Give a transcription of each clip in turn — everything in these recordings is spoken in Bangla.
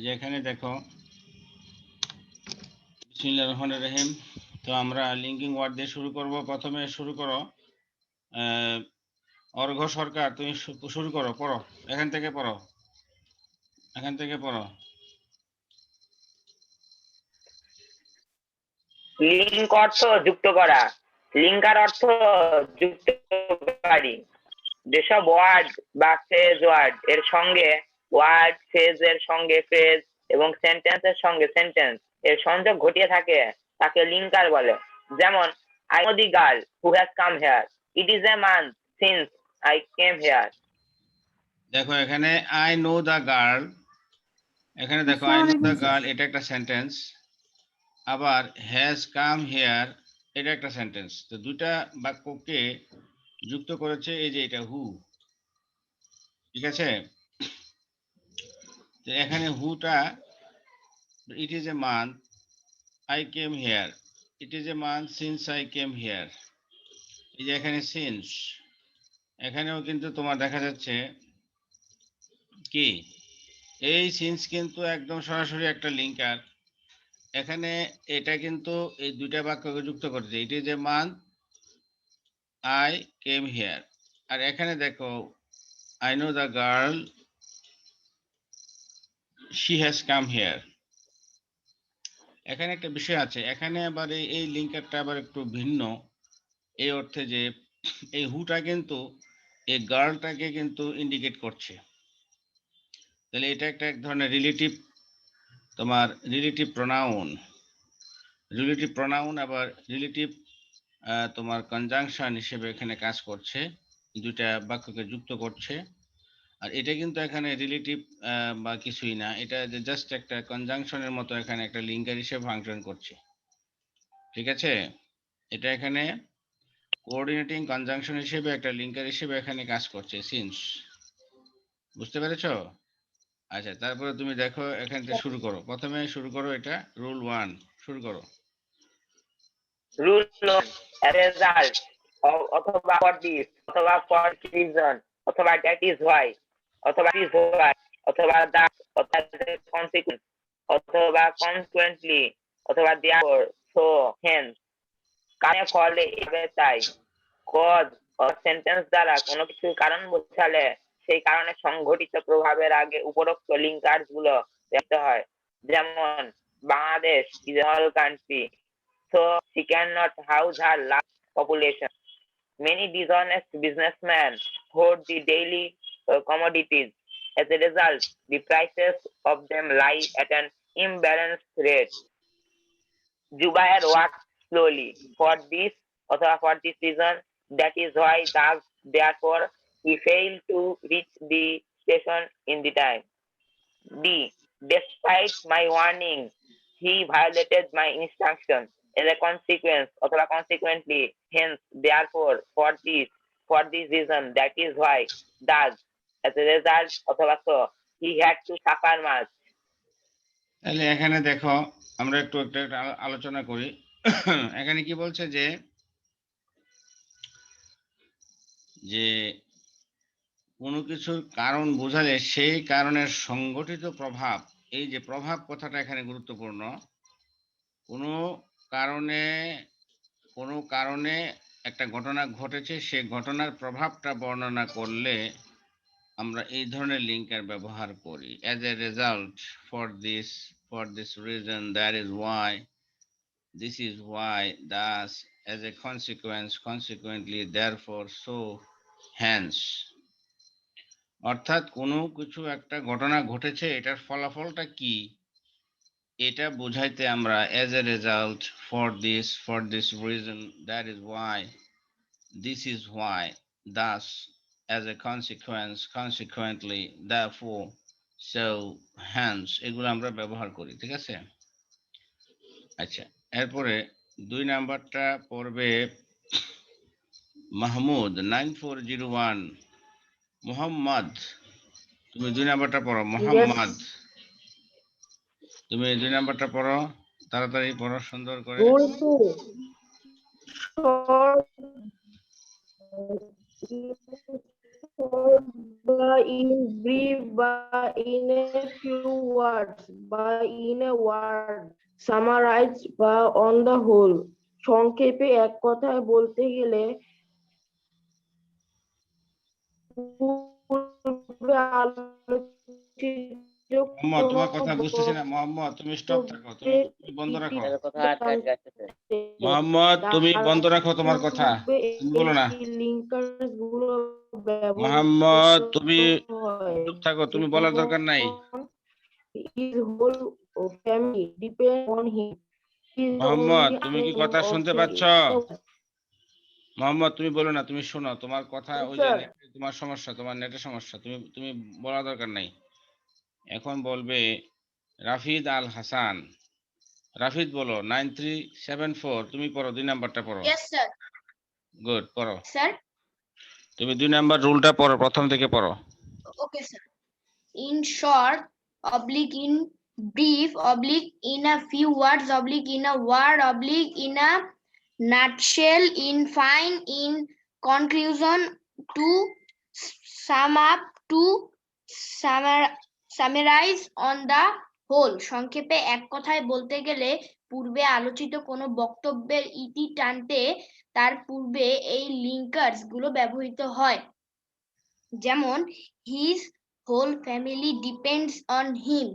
যে এখানে দেখো বিসমিল্লাহির রহমানির রহিম। তো আমরা লিঙ্কিং ওয়ার্ড দিয়ে শুরু করব। প্রথমে শুরু করো অর্ঘ্য সরকার, তুমি শুরু করো, পড়ো এখান থেকে পড়ো, এখান থেকে পড়ো। লিঙ্ক অর্থ যুক্ত করা, লিঙ্কার অর্থ যুক্তকারী। যেসব ওয়ার্ড বা ফ্রেজ ওয়ার্ড এর সঙ্গে ওয়ার্ড, ফ্রেজ এর সঙ্গে ফ্রেজ এবং সেন্টেন্স এর সঙ্গে সেন্টেন্স এর সংযোগ ঘটিয়ে থাকে তাকে লিঙ্কার বলে। যেমন I know the girl who has come here, it is a month since I came here. দেখো এখানে আই নো দ্য গার্ল, এখানে দেখো আই নো দ্য গার্ল এটা একটা সেন্টেন্স, আবার হ্যাজ কাম হেয়ার এটা একটা সেন্টেন্স। তো দুটা বাক্যকে যুক্ত করেছে এই যে এটা হু, ঠিক আছে। তো এখানে হুটা it is a month I came here, it is a month since I came here. এই যে এখানে সিন্স, এখানেও কিন্তু তোমার দেখা যাচ্ছে কি এই সিন্স কিন্তু একদম সরাসরি একটা লিঙ্কার। এখানে এটা কিন্তু এই দুইটা বাক্যকে যুক্ত করেছে, it is a month I came here. আর এখানে দেখো I know the girl she has come here. এখানে একটা বিষয় আছে, এখানে আবার এই লিঙ্কারটা আবার একটু ভিন্ন এই অর্থে যে এই হুটা কিন্তু এই গার্লটাকে কিন্তু ইন্ডিকেট করছে। তাহলে এটা একটা এক ধরনের রিলেটিভ, তোমার রিলেটিভ প্রোনাউন, রিলেটিভ প্রোনাউন আবার রিলেটিভ তোমার কনজাংশন হিসেবে এখানে কাজ করছে, দুইটা বাক্যকে যুক্ত করছে। আর এটা কিন্তু এখানে রিলেটিভ বা কিছুই না, এটা জাস্ট একটা কনজাংশনের মতো এখানে একটা লিঙ্কার হিসেবে ফাংশন করছে, ঠিক আছে। এটা এখানে কোঅর্ডিনেটিং কনজাংশন হিসেবে একটা লিঙ্কার হিসেবে এখানে কাজ করছে সিন্স, বুঝতে পেরেছো? আচ্ছা, তারপরে তুমি দেখো এখান থেকে শুরু করো, প্রথমে শুরু করো এটা রুল 1 শুরু করো। রুল 1, অ্যাজ এ রেজাল্ট অথবা ফর দিস অথবা ফর রিজন অথবা দ্যাট ইজ হোয়াই অথবা ইজ হোয়াই অথবা দ্যাট অথবা কনসিকুয়েন্স অথবা কনসিকুয়েন্টলি অথবা দেয়ারফর সো হেন্স। কারণে ফলে এভাবে তাই। কজ সেন্টেন্স দ্বারা কোনো কিছুর কারণ বোঝালে সেই কারণে সংঘটিত প্রভাবের আগে উপরোক্ত লিঙ্কার্স গুলো দেখতে হয়। যেমন Bangladesh is a small country, so she cannot house her large population. Many dishonest businessmen hoard the daily commodities. As a result, the prices of them lie at an imbalanced rate. Jubair worked slowly for this for this reason. That is why, thus, therefore, he failed to reach the station in the time. D. Despite my warning, he violated my instruction. As a consequence, অথবা consequently, hence, therefore, for this reason, that is why, thus, as a result, অথবা so, he had to suffer much. তাহলে এখানে দেখো আমরা একটু একটা আলোচনা করি। এখানে কি বলছে যে যে কোনো কিছুর কারণ বোঝালে সেই কারণের সংগঠিত প্রভাব, এই যে প্রভাব কথাটা এখানে গুরুত্বপূর্ণ। কোনো কারণে কোনো কারণে একটা ঘটনা ঘটেছে, সেই ঘটনার প্রভাবটা বর্ণনা করলে আমরা এই ধরনের লিঙ্কের ব্যবহার করি। As a result, for this reason, that is why, this is why, thus, as a consequence, consequently, therefore, so, hence. অর্থাৎ কোনো কিছু একটা ঘটনা ঘটেছে, এটার ফলাফলটা কি এটা বোঝাইতে আমরা as a result, for this reason, that is Y, this is why, thus, as a consequence, consequently, therefore, so, hence এগুলো আমরা ব্যবহার করি, ঠিক আছে। আচ্ছা, এরপরে 2 নাম্বারটা পড়বে মাহমুদ 9401। মোহাম্মদ, তুমি 2 নাম্বারটা পড়ো। মোহাম্মদ, তুমি 2 নাম্বারটা পড়ো, তাড়াতাড়ি পড়ো সুন্দর করে। By in brief, by in a few words, by in a word, summarize বা on the whole. সংক্ষেপে এক কথায় বলতে গেলে পূর্বে আলোচিত মোহাম্মদ, কোনো তোমার কথা বুঝতেছি না। মোহাম্মদ, তুমি স্টপ থাকো, তুমি বক্তব্যের তুমি বন্ধ ইতি রাখো। স্যার কথা আটকে আটকে আসতেছে। মোহাম্মদ, তুমি তার বন্ধ রাখো তোমার কথা, পূর্বে তুমি এই বলো না। লিঙ্কার্স গুলো ব্যবহৃত মোহাম্মদ, তুমি হয় চুপ থাকো, তুমি বলার দরকার নাই। যেমন his whole family depend on him. He is the Mohammad, only তুমি কি earning কথা of শুনতে পাচ্ছ? মোহাম্মদ, তুমি বলো না, তুমি শোনো, তোমার কথা ওই যে Sir, তোমার সমস্যা, তোমার নেটের সমস্যা, তুমি তুমি বলার দরকার নাই। এখন বলবে রাফিদ আল হাসান। রাফিদ বলো 9374, তুমি পড়ো, 2 নাম্বারটা পড়ো। Yes, sir. গুড, পড়ো। Sir. তুমি 2 নাম্বার রুলটা পড়ো, প্রথম থেকে পড়ো। Okay, sir. In short, oblique in brief, oblique in a few words, oblique in a word, oblique in a nutshell, in fine, in conclusion, to sum up, to summarize on the whole. সংক্ষেপে এক কথায় বলতে গেলে পূর্বে আলোচিত কোনো বক্তব্যের ইতি টানতে তার পূর্বে এই লিঙ্কার্স গুলো ব্যবহৃত হয়। যেমন his whole family depends on him.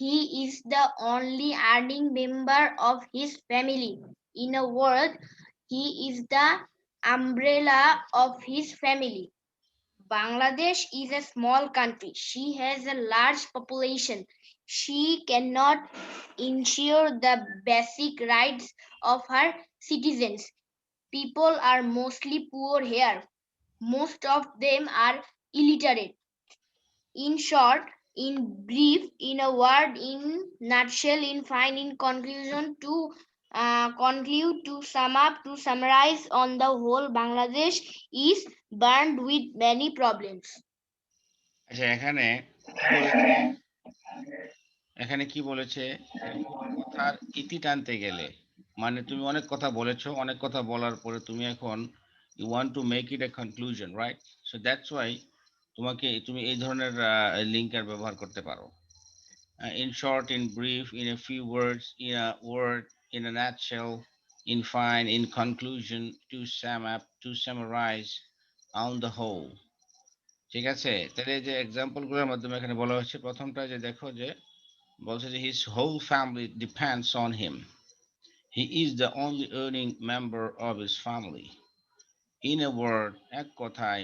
He is the only earning member of his family. In a word, he is the umbrella of his family. Bangladesh is a small country. She has a large population. She cannot ensure the basic rights of her citizens. People are mostly poor here. Most of them are illiterate. In short, in brief, in a word, in nutshell, in fine, in conclusion, to conclude, to sum up, to summarize on the whole, Bangladesh is burned with many problems. আচ্ছা, এখানে কি বলেছে? এখানে কি বলেছে? কোনো কথার ইতি টানতে গেলে, মানে তুমি অনেক কথা বলেছো, অনেক কথা বলার পরে তুমি এখন you want to make it a conclusion, right? So that's why তুমি এই ধরনের লিঙ্কার ব্যবহার করতে পারো। In short, in brief, in a few words, in a word, in a nutshell, in fine, in conclusion, to sum up, to summarize, on the whole. ঠিক আছে? তাহলে এই যে এক্সাম্পল গুলোর মাধ্যমে এখানে বলা হচ্ছে, প্রথমটা যে দেখো যে বলছে যে his whole family depends on him. He is the only earning member of his family. In a word, এক কথায়,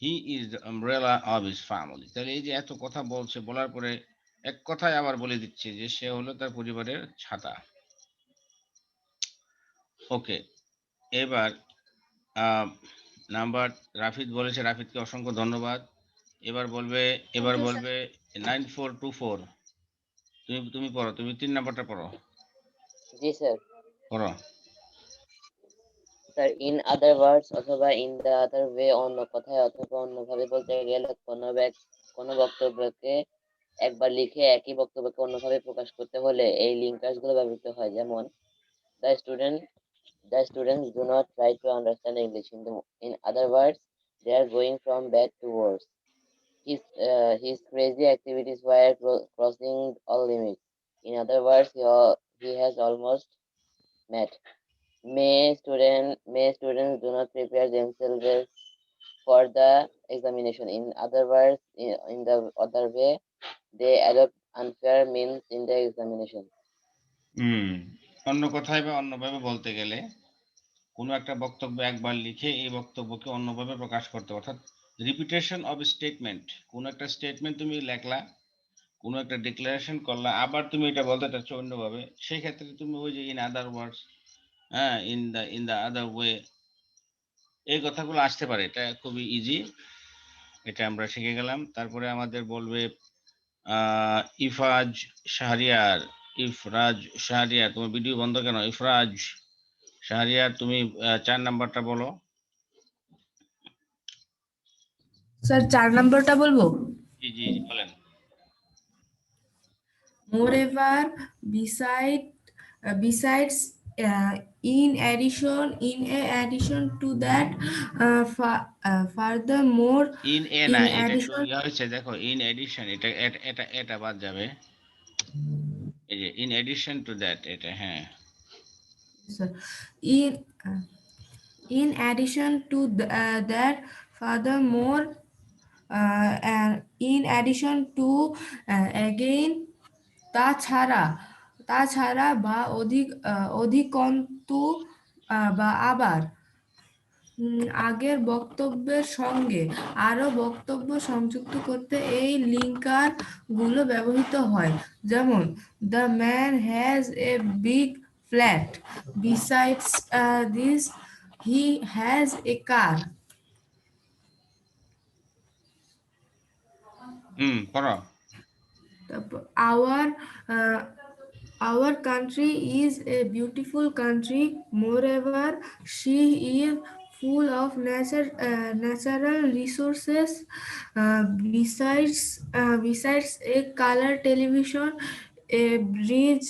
he is the umbrella of his family. তাহলে এই যে এত কথা বলছে, বলার পরে এক কথায় আবার বলে দিচ্ছে যে সে হলো তার পরিবারের ছাতা। ওকে, এবার নাম্বার রাফিদ বলেছে, রাফিদকে অসংখ্য ধন্যবাদ। এবার বলবে 9424, তুমি পড়ো, তুমি 3 নাম্বারটা পড়ো। জি স্যার। পড়ো। স্যার, ইন আদার ওয়ার্ডস অথবা ইন দ্য আদার ওয়ে, অন্য কথায় অথবা অন্যভাবে বলতে গেলে কোনো বক্তব্যকে একবার লিখে একই বক্তব্যকে অন্যভাবে প্রকাশ করতে হলে এই লিঙ্কার্স গুলো ব্যবহৃত হয়। যেমন the students do not try to understand English. In other words, they are going from bad to worse. His crazy activities were crossing all limits. In other words, he has almost met. May students do not prepare themselves for the examination. In other words, in the other way, they adopt unfair means in the examination. অন্য কথায় বা অন্যভাবে বলতে গেলে কোনো একটা বক্তব্য একবার লিখে এই বক্তব্যকে অন্যভাবে প্রকাশ করতে, অর্থাৎ রিপিটেশন অফ স্টেটমেন্ট। কোনো একটা স্টেটমেন্ট তুমি লেখলা, কোনো একটা ডিক্লারেশন করলা, আবার তুমি এটা বলতে চাচ্ছ অন্যভাবে, সেই ক্ষেত্রে তুমি ওই যে ইন আদার ওয়ার্ডস, হ্যাঁ, ইন দ্য আদার ওয়ে, এই কথাগুলো আসতে পারে। এটা খুবই ইজি, এটা আমরা শিখে গেলাম। তারপরে আমাদের বলবে ইফরাজ শাহরিয়ার, তোমার ভিডিও বন্ধ কেন? ইফরাজ শাহরিয়ার, তুমি 4 নাম্বারটা বলো। স্যার 4 নম্বরটা বলবো? জি জি বলেন। Moreover, besides in addition to that, furthermore, in a in না, এটা একটু addition, ইয়া হয়েছে, দেখো ইন এডিশন, এটা এটা এটা বাদ যাবে। এই যে ইন এডিশন টু দ্যাট, এটা হ্যাঁ। in in addition to that, furthermore, and in addition to, again, তাছাড়া বা অধিকন্তু, বা আবার, আগের বক্তব্যের সঙ্গে আরো বক্তব্য সংযুক্ত করতে এই লিঙ্কার গুলো ব্যবহৃত হয়। যেমন, the man has a big flat, besides this he has a car. পড়ো। Our uh, our country is a beautiful country. Moreover, she is full of natural resources. Besides a color television, a bridge,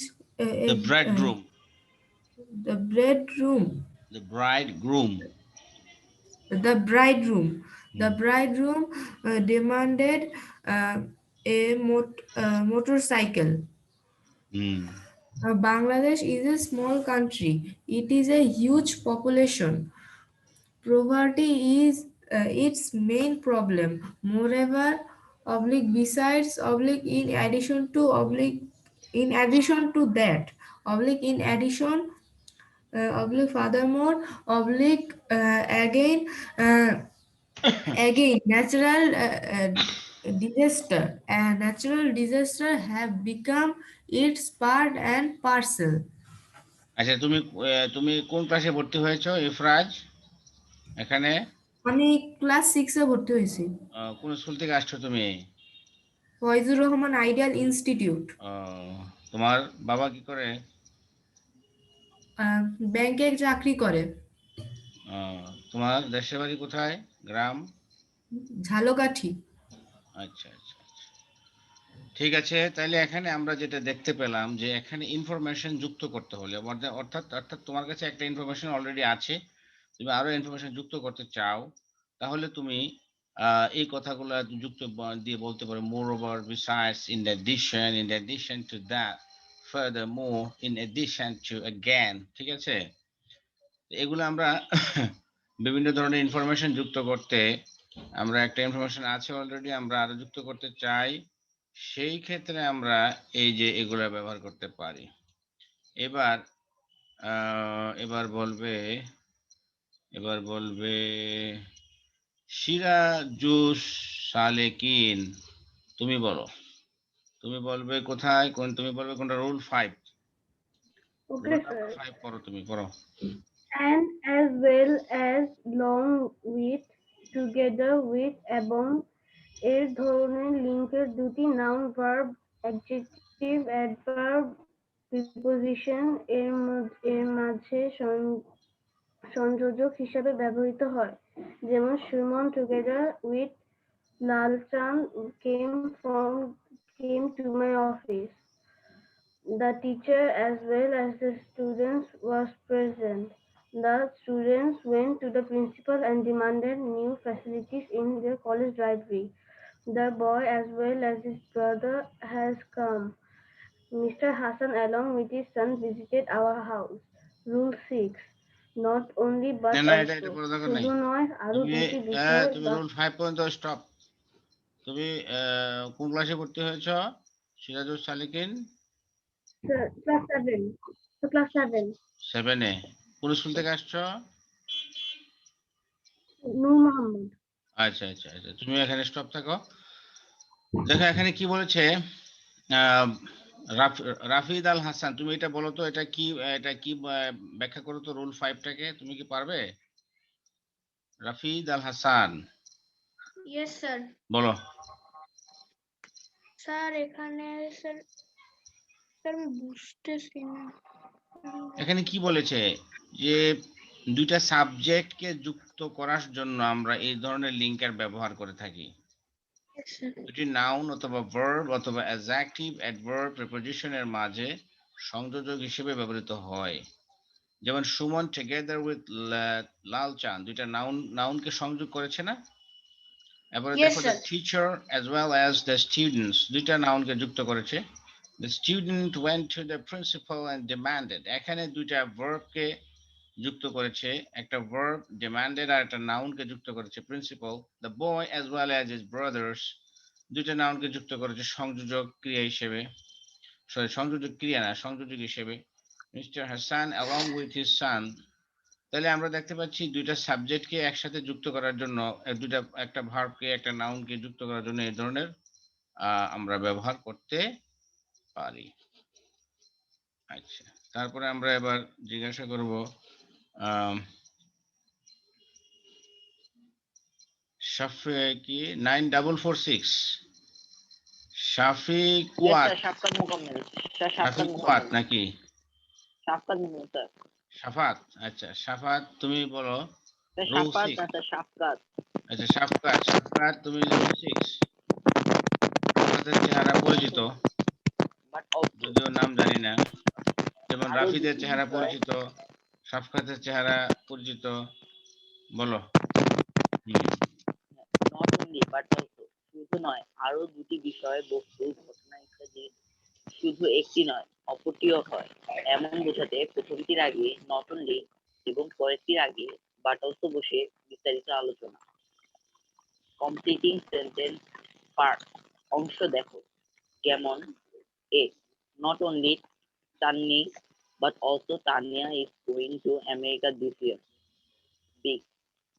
the bridegroom, the bedroom, the bridegroom, the bridegroom. The bridegroom demanded a motorcycle. Bangladesh is a small country. It is a huge population. Poverty is its main problem. Moreover, besides, in addition to that, furthermore, again, again, natural disaster have become its part and parcel. আচ্ছা, তুমি কোন ক্লাসে ভর্তি হয়েছো ইফরাজ? এখানে আমি ক্লাস 6 এ ভর্তি হয়েছি। কোন স্কুল থেকে আসছো তুমি? Faizur Rahman ideal institute. তোমার বাবা কি করে? ব্যাংকে চাকরি করে। তোমার দেশের বাড়ি কোথায়? গ্রাম? ঝালকাঠি। আচ্ছা আচ্ছা আচ্ছা, ঠিক আছে। তাহলে এখানে আমরা যেটা দেখতে পেলাম যে এখানে ইনফরমেশন যুক্ত করতে হলে, অর্থাৎ তোমার কাছে একটা ইনফরমেশন অলরেডি আছে, তুমি আরো ইনফরমেশন যুক্ত করতে চাও, তাহলে তুমি এই কথাগুলো যুক্ত দিয়ে বলতে পারো। Moreover, besides, in addition to that, ফার্দারমোর, in addition to, again. ঠিক আছে, এগুলো আমরা বিভিন্ন ধরনের ইনফরমেশন যুক্ত করতে, আমরা একটা ইনফরমেশন আছে অলরেডি, আমরা আরো যুক্ত করতে চাই, সেই ক্ষেত্রে আমরা এই যে এগুলা ব্যবহার করতে পারি। এবার বলবে সিরাজুস সালেকিন। তুমি বলবে কোথায়, তুমি বলবে কোনটা? রুল 5। Okay, sir. 5 পড়ো, তুমি পড়ো। And as well as long with, together with এবং এর ধরনের লিঙ্কের দুটি noun, verb, adjective, adverb, preposition এর মাঝে সংযোজক হিসাবে ব্যবহৃত হয়। যেমন, Suman together with Lalchand came to my office. The teacher as well as the students was present. The students went to the principal and demanded new facilities in their college library. The boy as well as his brother has come. Mr. Hassan along with his son visited our house. Rule 6. Not only but না এটা also. পড়া দরকার নাই। শুধু নয়, আরো দুটি বিষয় তুমি রুল 5 পর্যন্ত স্টপ। তুমি কোন ক্লাসে ভর্তি হয়েছো সিরাজুস সালেকিন? ক্লাস 7। ক্লাস 7। 7 এ। কোন স্কুল থেকে আসছো? নূর মোহাম্মদ। আচ্ছা আচ্ছা আচ্ছা, তুমি এখানে স্টপ থাকো। দেখো এখানে কি বলেছে, রাফিদ আল হাসান। তুমি এটা বলো তো, এটা কি ব্যাখ্যা করো তো রুল 5টাকে, তুমি কি পারবে? Rafid Al Hasan, yes sir. বলো। স্যার এখানে স্যার আমি বুঝতেছি না। এখানে কি বলেছে যে দুইটা সাবজেক্টকে যুক্ত করার জন্য আমরা এই ধরনের লিঙ্কের ব্যবহার করে থাকি। দুটি নাউন অথবা ভার্ব অথবা অ্যাডজেক্টিভ, অ্যাডভার্ব, প্রিপোজিশনের মাঝে সংযোজক হিসেবে ব্যবহৃত হয়। যেমন সুমন টুগেদার উইথ লালচাঁদ, দুইটা নাউনকে সংযোগ করেছে না? এবারে Yes, দেখো the sir. Teacher as well as the students, দুইটা নাউনকে যুক্ত করেছে। The student went to the principal and demanded, এখানে দুইটা ভার্বকে যুক্ত করেছে, একটা ভার্ব ডিমান্ডেড আর একটা নাউনকে যুক্ত করেছে principal. The boy as well as his brothers, দুইটা নাউনকে যুক্ত করেছে সংযোজক ক্রিয়া হিসেবে, সরি সংযোজক ক্রিয়া না, সংযোজক হিসেবে। Mister Hasan along with his son, তাহলে আমরা দেখতে পাচ্ছি দুইটা সাবজেক্টকে একসাথে যুক্ত করার জন্য, দুইটা একটা ভার্বকে একটা নাউনকে যুক্ত করার জন্য এই ধরনের আমরা ব্যবহার করতে পারি। আচ্ছা, তারপরে আমরা এবার জিজ্ঞাসা করব শাফি 9446 শাফি Yes, কুয়াত, sir. Shafqat Mukammel. Sir, শাফি Shafqat কুয়াত Mukammel. নাকি Shafqat Mukammel, sir. শাফাত? আচ্ছা শাফাত, তুমি বলো Sir, rule Shafqat, 6। sir, Shafqat. আচ্ছা শাফকাত, শাফকাত তুমি রুল 6। শাফকাতের চেহারা পরিচিত, But also, যদিও নাম জানি না। যেমন আরো রাফিদের দুটি চেহারা বিষয়, পরিচিত, শাফকাতের চেহারা পরিচিত, বলো। হুম, not only but also, শুধু নয়, আরো দুটি বিষয়, বস্তু, ঘটনা ইত্যাদি শুধু একটি নয়, অপরটিও হয়, এমন বোঝাতে প্রথমটির আগে নট অনলি এবং পরেরটির আগে বাট অলসো বসে বিস্তারিত আলোচনা। কমপ্লিটিং সেন্টেন্স পার্ট, অংশ দেখো। যেমন এ, not only Tanni but also Tanya is going to America this year. B,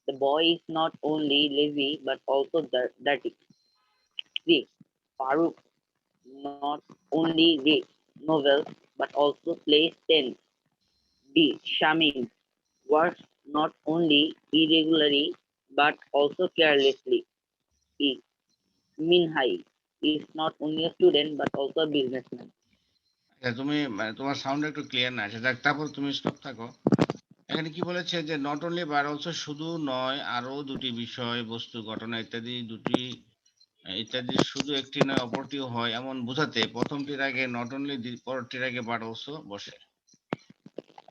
the boy is not only lazy but also dirty. C, Farooq not only reads novels but also plays tennis. D, Shamim works not only irregularly but also carelessly. E, Minhai is not only a student but also a businessman. আচ্ছা, তুমি তোমার সাউন্ড একটু ক্লিয়ার না আছে, তারপর তুমি স্টপ থাকো। এখানে কি বলেছে যে নট অনলি বার অলসো, শুধু নয় আরো দুটি বিষয়, বস্তু, ঘটনা ইত্যাদি দুটি ইত্যাদি শুধু একটি নয় অপরটিও হয়, এমন বোঝাতে প্রথমটির আগে নট অনলি, পরেরটির আগে বাট অলসো বসে।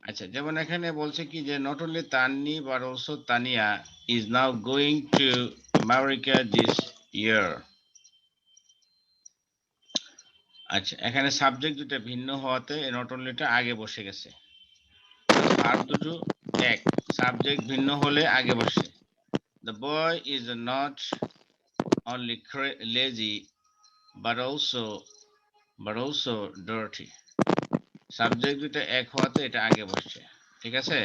আচ্ছা, যেমন এখানে বলছে কি যে not only Tanni but also Tanya is now going to America this year. আচ্ছা, এখানে সাবজেক্ট দুটো ভিন্ন হওয়াতে নট অনলিটা আগে বসে গেছে। ভার্ব দুটো এক, সাবজেক্ট ভিন্ন হলে আগে বসে। The boy is not only lazy but also dirty, subject দুটো এক হওয়াতে এটা আগে বসছে। ঠিক আছে,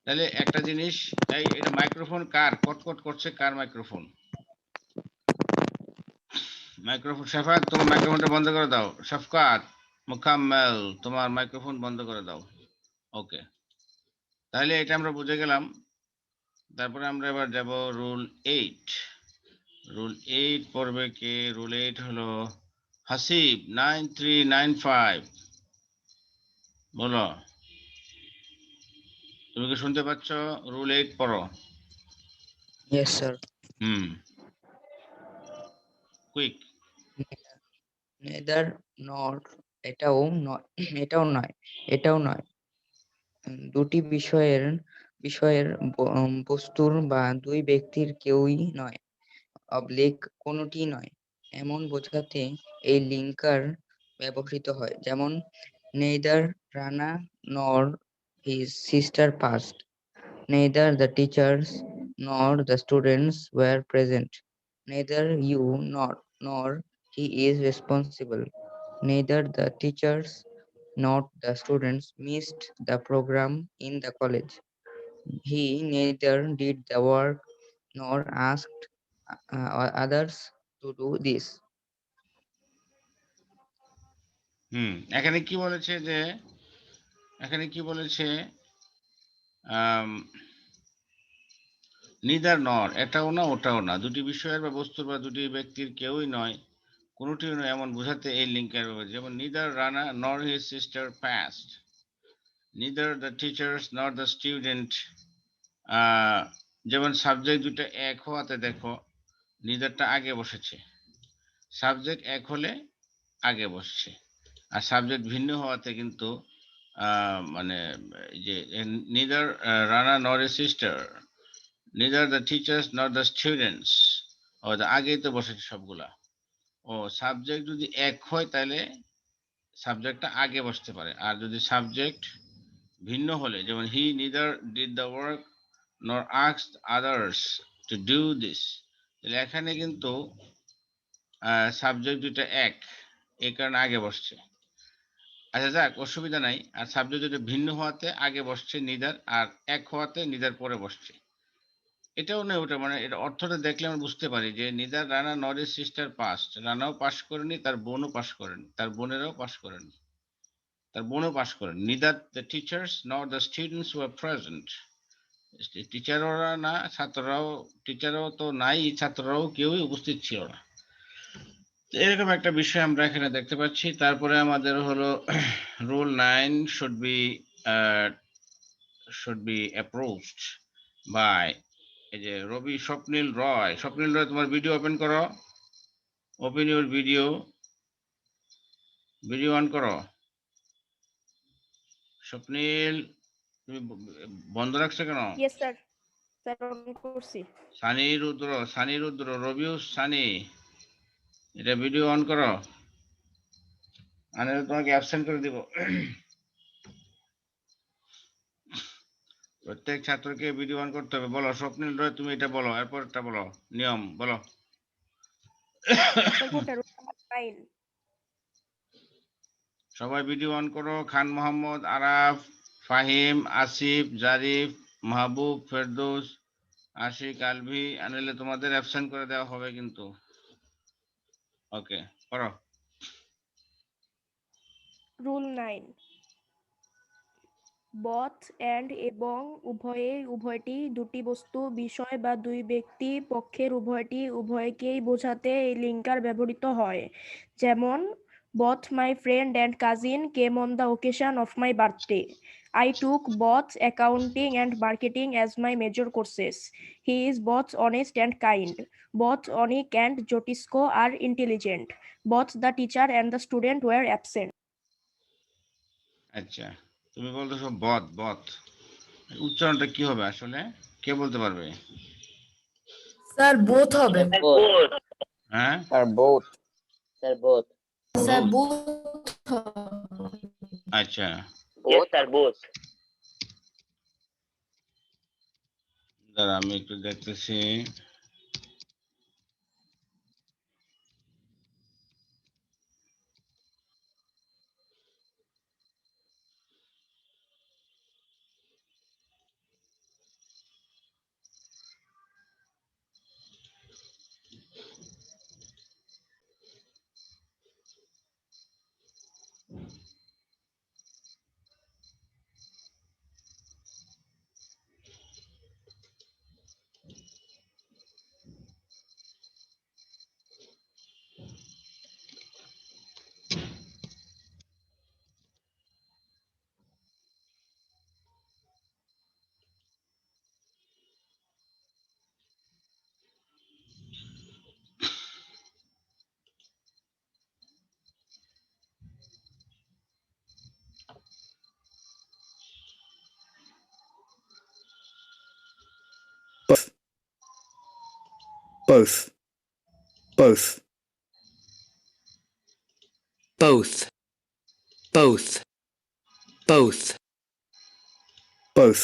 তাহলে একটা জিনিস, এই এটা মাইক্রোফোন কার কটকট করছে, কার মাইক্রোফোন? মাইক্রোফোন, শাফাত তোমার মাইক্রোফোনটা বন্ধ করে দাও। শাফকাত মুকাম্মেল তোমার মাইক্রোফোন বন্ধ করে দাও। ওকে, তাহলে এটা আমরা বুঝে গেলাম। তারপরে আমরা এবার যাব রুল 8। রুল 8 পড়বে কে? রুল 8 হলো হাসিব 9395, বলো। তুমি কি শুনতে পাচ্ছ? রুল 8 পড়ো। Yes, sir. হুম, কুইক। Neither nor, এটাও নয়, এটাও নয়, এটাও নয়। দুটি বিষয়ের বস্তুর বা দুই ব্যক্তির কেউই নয়, অবলিক কোনোটি নয়, এমন বোঝাতে এই লিঙ্কার ব্যবহৃত হয়। যেমন neither Rana nor his sister passed. Neither the teachers nor the students were present. Neither you nor he is responsible. Neither the teachers nor the students missed the program in the college. He neither did the work nor asked others to do this. এখানে কি বলেছে যে, এখানে কি বলেছে, নিদার নর, এটাও না ওটাও না, দুটি বিষয়ের বা বস্তুর বা দুটি ব্যক্তির কেউই নয়, কোনোটিও নয়, এমন বোঝাতে এই লিঙ্কের ব্যবহার। যেমন নিদার রানা নর his sister past, neither the teachers নর দ্য স্টুডেন্ট। যেমন সাবজেক্ট দুটো এক হওয়াতে দেখো নিদারটা আগে বসেছে, সাবজেক্ট এক হলে আগে বসছে, আর সাবজেক্ট ভিন্ন হওয়াতে কিন্তু মানে এই যে neither Rana nor his sister, neither the teachers nor the students, ও আগেই তো বসেছে সবগুলা। ও সাবজেক্ট যদি এক হয় তাহলে সাবজেক্টটা আগে বসতে পারে, আর যদি সাবজেক্ট ভিন্ন হলে, যেমন হি neither did the work nor asked others to do this, তাহলে এখানে কিন্তু সাবজেক্ট দুইটা এক, এই কারণে আগে বসছে। আচ্ছা যাক, অসুবিধা নাই। আর সাবজেক্ট দুটো ভিন্ন হওয়াতে আগে বসছে নিদার, আর এক হওয়াতে নিদার পরে বসছে। এটাও নয় ওটা, মানে এটা অর্থটা দেখলে আমরা বুঝতে পারি যে neither Rana not is sister passed, রানাও পাস করেনি, তার বোনও পাস করেনি, তার বোনেরাও পাস করেনি, তার বোনও পাস করেনি। Neither the teachers not the students were present, টিচাররা না, ছাত্ররাও, টিচারও তো নাই, ছাত্ররাও কেউই উপস্থিত ছিল না। এরকম একটা বিষয় আমরা এখানে দেখতে পাচ্ছি। তারপরে আমাদের হলো rule 9 should be approached by, এই যে রবি স্বপ্নিল রয়, স্বপ্নিল রয় তোমার ভিডিও ওপেন করো, open your video, video on করো। স্বপ্নিল তুমি বন্ধ রাখছো কেন? ইয়েস স্যার, স্যার অন করছি। সানি রুদ্র রবিউ সানি, এটা ভিডিও অন করো, আমি তোমাকে অ্যাবসেন্ট করে দিব। প্রত্যেক ছাত্রকে ভিডিও অন করতে হবে। বলো স্বপ্নিল রয়, তুমি এটা বলো, এরপরটা বলো, নিয়ম বলো। স্যার কোনটা? Roll number 9। সবাই ভিডিও অন করো। খান মোহাম্মদ, আরাফ, ফাহিম, আসিফ, জারিফ, মাহবুব, ফেরদৌস, আশিক, আলভি, আনিলে তোমাদের অ্যাবসেন্ট করে দেওয়া হবে কিন্তু। ওকে করো। রুল 9, বথ এন্ড এবং উভয়টি দুটি বস্তু, বিষয় বা দুই ব্যক্তি পক্ষের উভয়কেই বোঝাতে এই লিঙ্কার ব্যবহৃত হয়। যেমন both my friend and cousin came on the occasion of my birthday. I took both accounting and marketing as my major courses. He is both honest and kind. Both Onik and Jotisko are intelligent. Both the teacher and the student were absent. আচ্ছা, তুমি বলতেছো বথ, বথ উচ্চারণটা কি হবে আসলে, কে বলতে পারবে? স্যার বোথ হবে। both, হ্যাঁ, sir, both, sir, both, sir Both? Both হবে। আচ্ছা yes, sir, both. দাঁড়া আমি একটু দেখতেছি। Both. Both. Both. Both. Both. Both.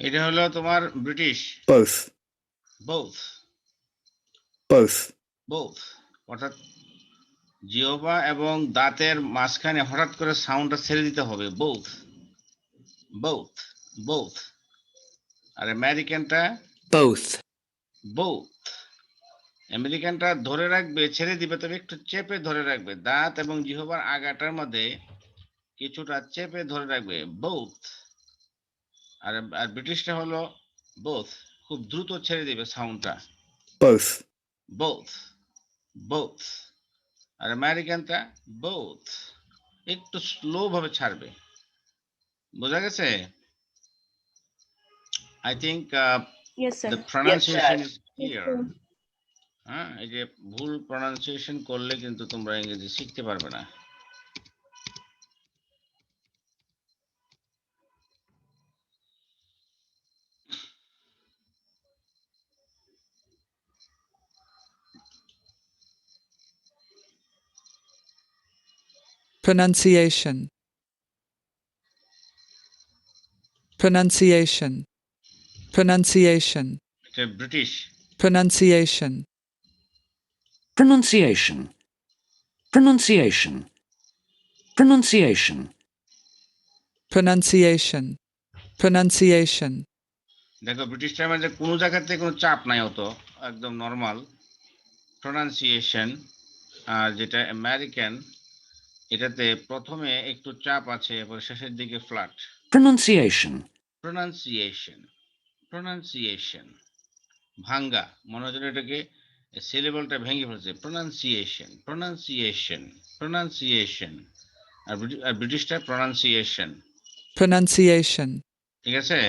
এটা হলো তোমার British Both. both, Both. both, অর্থাৎ জিহ্বা এবং দাঁতের মাঝখানে হঠাৎ করে সাউন্ডটা ছেড়ে দিতে হবে, both, both, both। আর আমেরিকানটা Both. both, আমেরিকানটা ধরে রাখবে, ছেড়ে দিবে, তবে একটু চেপে ধরে রাখবে, দাঁত এবং জিহ্বার আগাটার মধ্যে কিছুটা চেপে ধরে রাখবে, both। আর আর ব্রিটিশটা হলো both, খুব দ্রুত ছেড়ে দিবে সাউন্ডটা, Both. both, both। আর আমেরিকানটা both, একটু স্লো ভাবে ছাড়বে। বোঝা গেছে? I think Yes, sir. the pronunciation Yes, is clear। হ্যাঁ, এই যে ভুল প্রনাউন্সিয়েশন করলে কিন্তু তোমরা ইংরেজি শিখতে পারবে না। pronunciation, pronunciation, pronunciation, এটা British. pronunciation, pronunciation, pronunciation, pronunciation, pronunciation, pronunciation, দেখো ব্রিটিশ টাইমের যে কোনো জায়গাতে কোনো চাপ নাই, অত একদম নর্মাল প্রোনাউন্সিয়েশন। আর যেটা আমেরিকান, এটাতে প্রথমে একটু চাপ আছে, এরপর শেষের দিকে ফ্ল্যাট। pronunciation, প্রোনাউন্সিয়েশন, প্রোনাউন্সিয়েশন ভাঙ্গা, মনে হচ্ছে এটাকে সিলেবলটা ভেঙে ফেলছে। Pronunciation, pronunciation, pronunciation. আর ব্রিটিশটা প্রোনাউন্সিয়েশন। pronunciation, ঠিক আছে?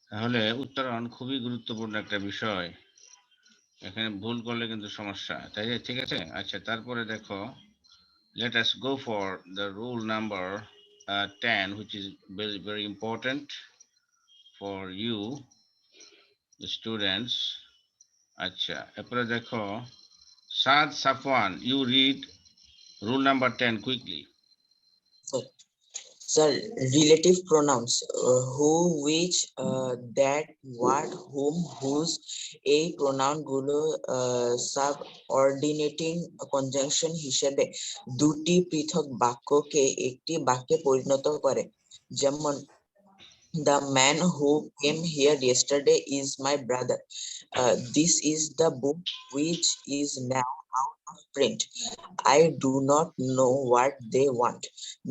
তাহলে উচ্চারণ খুবই গুরুত্বপূর্ণ একটা বিষয়, এখানে ভুল করলে কিন্তু সমস্যা, তাই না? ঠিক আছে, আচ্ছা তারপরে দেখো, let us go for the rule number 10, which is very very important for you the students. আচ্ছা এরপরে দেখো, Saad Safwan, you read rule number 10 quickly. Sir, relative pronouns, who, which, that, what, whom, whose, এই pronoun গুলো subordinating conjunction হিসেবে দুটি পৃথক বাক্যকে একটি বাক্যে পরিণত করে। যেমন, the man who came here yesterday is my brother. This is the book which is now out of print. I do not know what they want.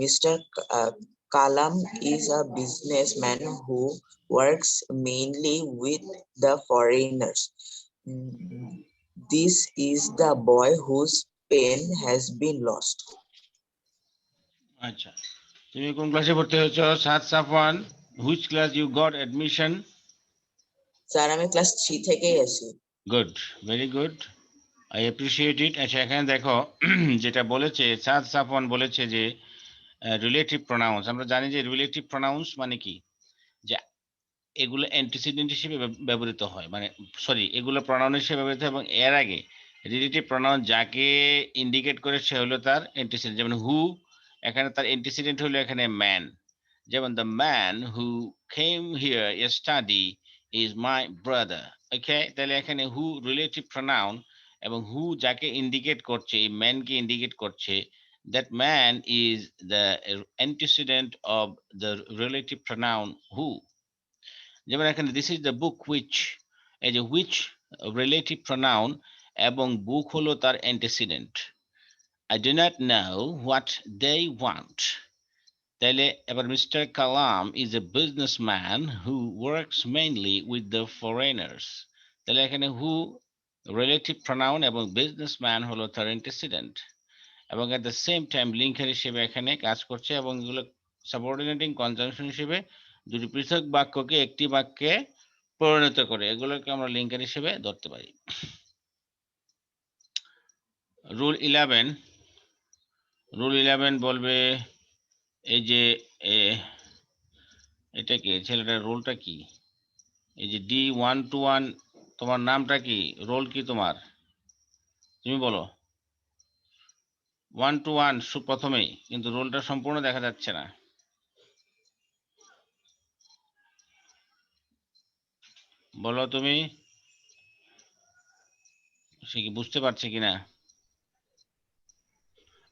Mr. Kalam is a businessman who works mainly with the foreigners. This is the boy whose pen has been lost. আচ্ছা, তুমি কোন ক্লাসে ভর্তি হয়েছো Saad Safwan? Which class you got admission? Sir আমি ক্লাস 3 থেকেই আছি। Good, very good, I appreciate it. আচ্ছা এখানে দেখো যেটা বলেছে সাদ সাফওয়ান বলেছে যে রিলেটিভ প্রোনাউন্স। আমরা জানি যে রিলেটিভ প্রোনাউন্স মানে কি, যে এগুলো অ্যান্টিসিডেন্ট হিসেবে ব্যবহৃত হয়, মানে সরি এগুলো প্রোনাউন হিসেবে ব্যবহৃত হয়, এবং এর আগে রিলেটিভ প্রোনাউন যাকে ইন্ডিকেট করে সে হলো তার অ্যান্টিসিডেন্ট। যেমন হু, এখানে তার অ্যান্টিসিডেন্ট হলো এখানে ম্যান। যেমন the man who came here yesterday is my brother. Okay, তাহলে এখানে হু রিলেটিভ প্রোনাউন, এবং হু যাকে ইন্ডিকেট করছে, এই ম্যানকে ইন্ডিকেট করছে, that man is the antecedent of the relative pronoun who. যেমন এখানে this is the book which, এই যে হুইচ রিলেটিভ প্রোনাউন এবং বুক হলো তার antecedent. I do not know what they want. তাহলে এবার mister Kalam is a businessman who works mainly with the foreigners. তাহলে এখানে হু রিলেটিভ প্রোনাউন এবং বিজনেসম্যান হলো তার অ্যান্টিসিডেন্ট, এবং at the same time linker হিসেবে এখানে কাজ করছে, এবং এগুলো সাবঅর্ডিনেটিং কনজাংশন হিসেবে দুটি পৃথক বাক্যকে একটি বাক্যে পরিণত করে, এগুলোকে আমরা লিঙ্কার হিসেবে ধরতে পারি। রুল 11, রুল 11 বলবে এই যে এটা কি, ছেলেটার রোলটা কি, এই যে D121, তোমার নামটা কি, রোল কি তোমার, তুমি বলো। 1 to 1 প্রথমেই, কিন্তু রোলটা সম্পূর্ণ দেখা যাচ্ছে না। বলো তুমি, সে কি বুঝতে পারছে কিনা?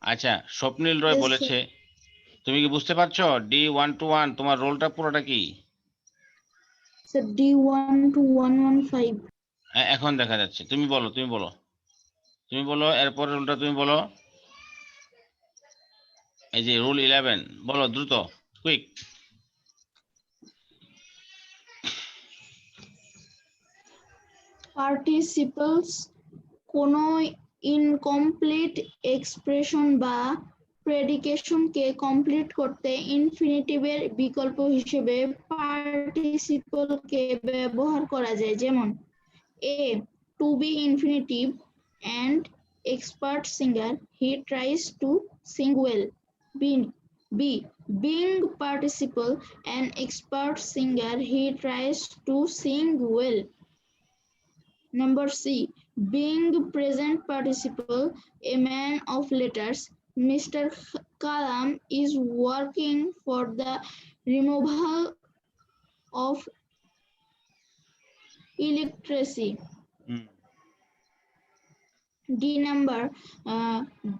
আচ্ছা স্বপ্নীল রয় বলেছে, তুমি কি বুঝতে পারছো? D121 তোমার রোলটা পুরোটা কি? Sir D1 to 115। এখন দেখা যাচ্ছে, তুমি বলো, তুমি বলো, তুমি বলো, এরপর রোলটা তুমি বলো। এই যে রুল 11 বলো দ্রুত, কুইক। পার্টিসিপলস কোনো ইনকমপ্লিট এক্সপ্রেশন বা প্রেডিকেশনকে কমপ্লিট করতে ইনফিনিটিভের বিকল্প হিসেবে পার্টিসিপলকে ব্যবহার করা যায়। যেমন, a to be infinitive and expert singer, he tries to sing well. Be being participle, an expert singer, he tries to sing well. Number C, being present participle, a man of letters, Mr. Kalam is working for the removal of electricity. Hmm, D number,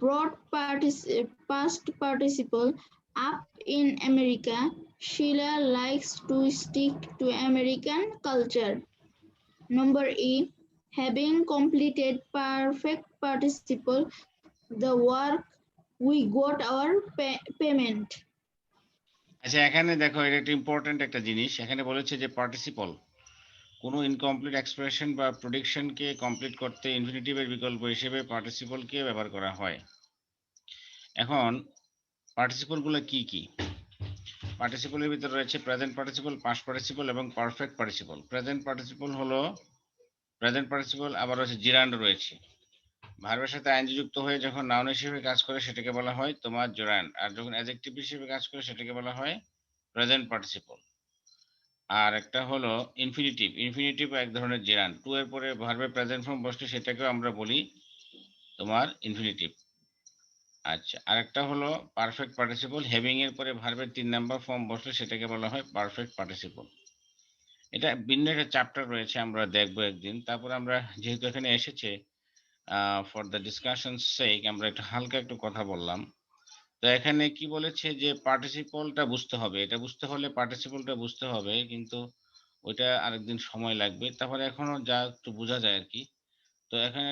broad past participle up in America. Sheila likes to stick to American culture. Number E, having completed perfect participle, the work we got our payment. আচ্ছা এখানে দেখো এটা একটা ইম্পর্টেন্ট একটা জিনিস। এখানে বলেছে যে পার্টিসিপল কোনো ইনকমপ্লিট এক্সপ্রেশন বা প্রেডিকশনকে কমপ্লিট করতে ইনফিনিটিভের বিকল্প হিসেবে পার্টিসিপলকে ব্যবহার করা হয়। এখন পার্টিসিপলগুলো কি কি? পার্টিসিপলের ভিতরে রয়েছে প্রেজেন্ট পার্টিসিপল, পাস্ট পার্টিসিপল এবং পারফেক্ট পার্টিসিপল। প্রেজেন্ট পার্টিসিপল হলো প্রেজেন্ট পার্টিসিপল, আবার রয়েছে জিরান্ড রয়েছে। ভার্বের সাথে আইনজি যুক্ত হয়ে যখন নাউন হিসেবে কাজ করে সেটাকে বলা হয় তোমার জেরান্ড, আর যখন অ্যাডজেক্টিভ হিসেবে কাজ করে সেটাকে বলা হয় প্রেজেন্ট পার্টিসিপল। আর একটা হলো ইনফিনিটিভ। ইনফিনিটিভ এক ধরনের জেরান্ড, টু এর পরে ভার্বের প্রেজেন্ট ফর্ম বসলে সেটাকেও আমরা বলি তোমার ইনফিনিটিভ। আচ্ছা, আরেকটা হলো পারফেক্ট পার্টিসিপল, হ্যাভিং এর পরে ভার্বের 3 নাম্বার ফর্ম বসলে সেটাকে বলা হয় পারফেক্ট পার্টিসিপল। এটা ভিন্ন একটা চ্যাপ্টার রয়েছে, আমরা দেখবো একদিন। তারপর আমরা যেহেতু এখানে এসেছে ফর দ্য ডিসকাশন সেক, আমরা একটু হালকা একটু কথা বললাম। তো এখানে কি বলেছে যে পার্টিসিপলটা বুঝতে হবে, এটা বুঝতে হলে পার্টিসিপলটা বুঝতে হবে, কিন্তু ওইটা আরেকদিন সময় লাগবে। তারপরে এখনো যা একটু বোঝা যায় আর কি। তো এখানে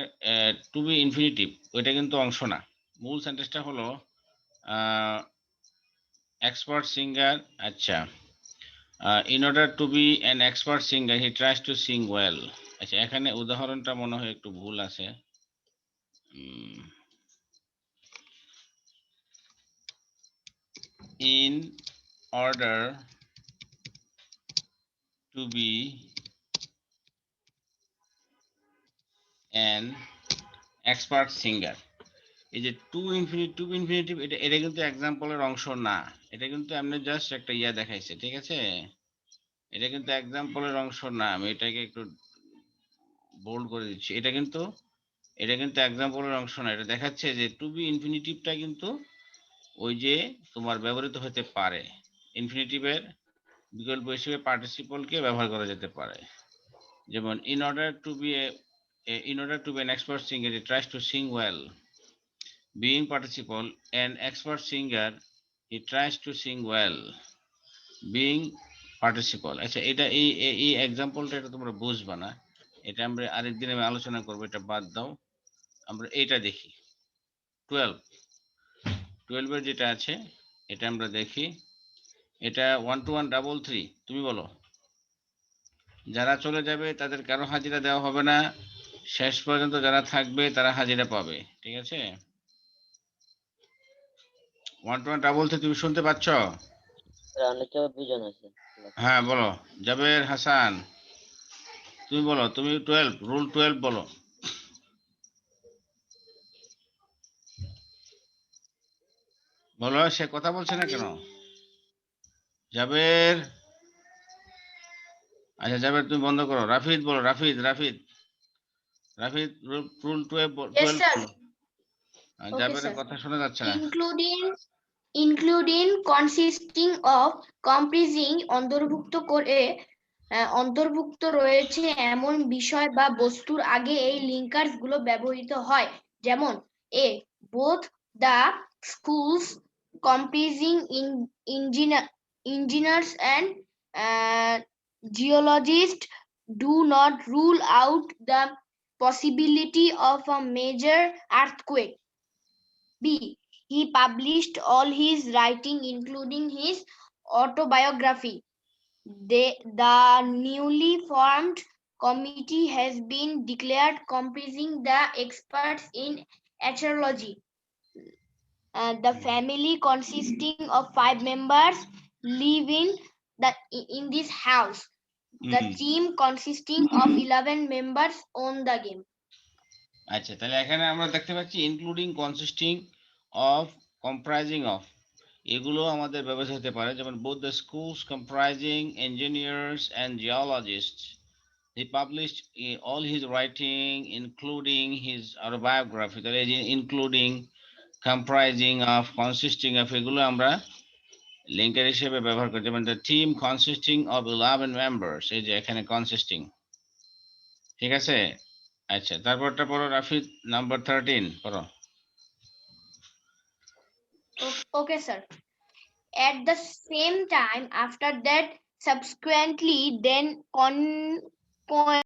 টু বি ইনফিনিটিভ ওইটা কিন্তু অংশ না। মূল সেন্টেন্সটা হলো এক্সপার্ট সিঙ্গার। আচ্ছা, in order to be an expert singer he tries to sing well. আচ্ছা, এখানে উদাহরণটা মনে হয় একটু ভুল আছে। In order to be an expert singer, এই যে টু ইনফিনিটিভ এটা কিন্তু এক্সাম্পলের অংশ না। এটা কিন্তু এমনি জাস্ট একটা ইয়া দেখাইছে, ঠিক আছে? এটা কিন্তু এক্সাম্পলের অংশ না। আমি এটাকে একটু বোল্ড করে দিচ্ছি। এটা কিন্তু এক্সাম্পলের অংশ না। এটা দেখাচ্ছে যে টু বি ইনফিনিটিভটা কিন্তু ওই যে তোমার ব্যবহৃত হতে পারে, ইনফিনিটিভের বিকল্প হিসেবে পার্টিসিপলকে ব্যবহার করা যেতে পারে। যেমন in order to be an expert singer he tries to sing well. Being participle, an expert singer he tries to sing well. Being participle, আচ্ছা এটা এই এক্সাম্পলটা এটা তোমরা বুঝবা না, এটা আমরা আরেকদিন আমি আলোচনা করবো, এটা বাদ দাও। আমরা এটা দেখি 12 এর যেটা আছে এটা আমরা দেখি। এটা 1 to 1 ডাবল 3, তুমি বলো। যারা চলে যাবে তাদের কারো হাজিরা দেওয়া হবে না, শেষ পর্যন্ত যারা থাকবে তারা হাজিরা পাবে, ঠিক আছে? 1 to 1 ডাবল 3 তুমি শুনতে পাচ্ছ? হ্যাঁ বলো। জাবের হাসান তুমি বলো, তুমি 12 রুল 12 বলো। বলো, সে কথা বলছে না কেন? জাবের, আচ্ছা জাবের তুমি বন্ধ করো। রাফিদ বলো, রাফিদ রুল 12 বলো। জাবেরের কথা শোনা যাচ্ছে না। ইনক্লুডিং কনসিস্টিং অফ, কম্প্রিজিং অন্তর্ভুক্ত রয়েছে এমন বিষয় বা বস্তুর আগে এই লিঙ্কার্স গুলো ব্যবহৃত হয়। যেমন a both the schools comprising engineers and geologist do not rule out the possibility of a major earthquake. B, he published all his writing including his autobiography. The newly formed committee has been declared comprising the experts in astrology. The family consisting of 5 members live in this house. The team consisting of 11 members own the game. আচ্ছা, তাহলে এখানে আমরা দেখতে পাচ্ছি including, consisting of, comprising of, এগুলো আমাদের ব্যবহৃত হতে পারে। যেমন both the schools comprising engineers and geologists, he published all his writing including his autobiography। তাহলে এই যে including, comprising of, consisting of, এগুলো আমরা লিঙ্কার হিসেবে ব্যবহার করি। যেমন the team consisting of 11 members, এই যে এখানে কনসিস্টিং। ঠিক আছে, আচ্ছা তারপরটা পড়ো রাফিদ, নাম্বার 13 পড়ো। Okay, sir. At the same time, after that, subsequently, then